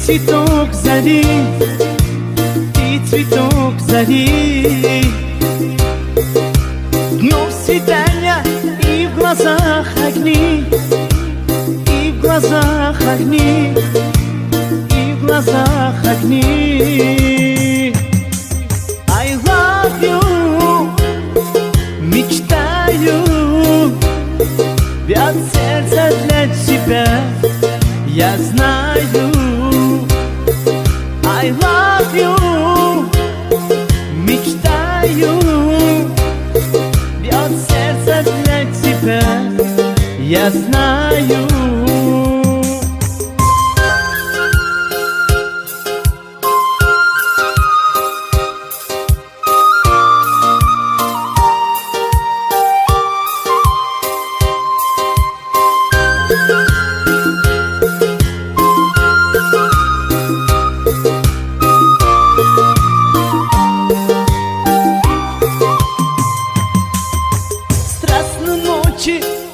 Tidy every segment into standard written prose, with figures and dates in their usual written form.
цветок зари, ты цветок зари. Днем свидания и в глазах огни, и в глазах огни, и в глазах огни. I love you, мечтаю, бьет сердце для тебя, я знаю. I love you, мечтаю, бьет сердце для тебя, я знаю.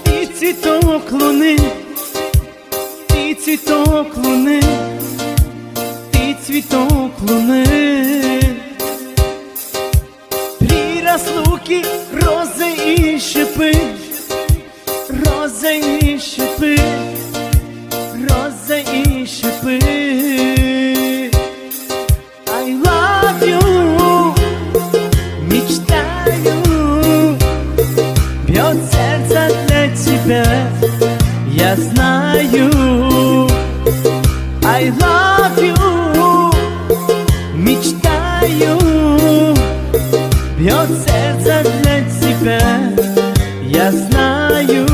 Ты цветок луны, ты цветок луны, ты цветок луны. При разлуке розы и шипы, розы и шипы, розы и шипы. I love you, мечтаю, бьет сердце для тебя, я знаю. I love you, мечтаю, бьет сердце для тебя, я знаю.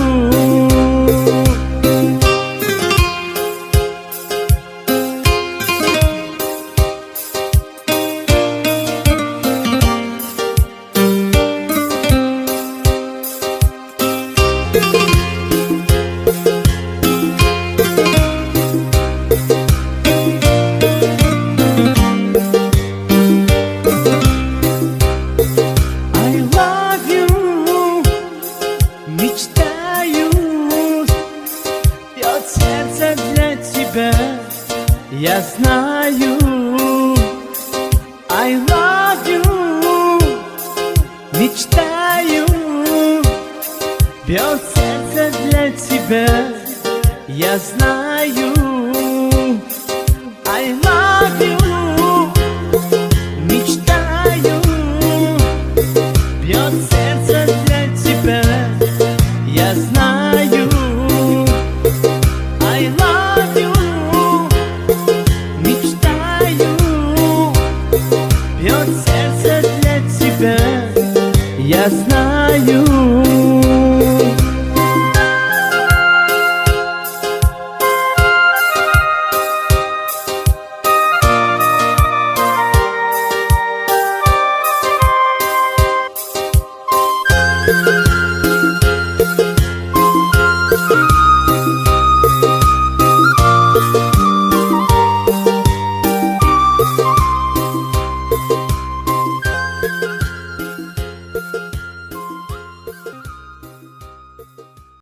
Мечтаю, бьет сердце для тебя, я знаю. I love you, мечтаю, бьет сердце для тебя, я знаю. I love you, мечтаю, бьет сердце для тебя, я знаю. I love you, мечтаю, бьет сердце для тебя, я знаю.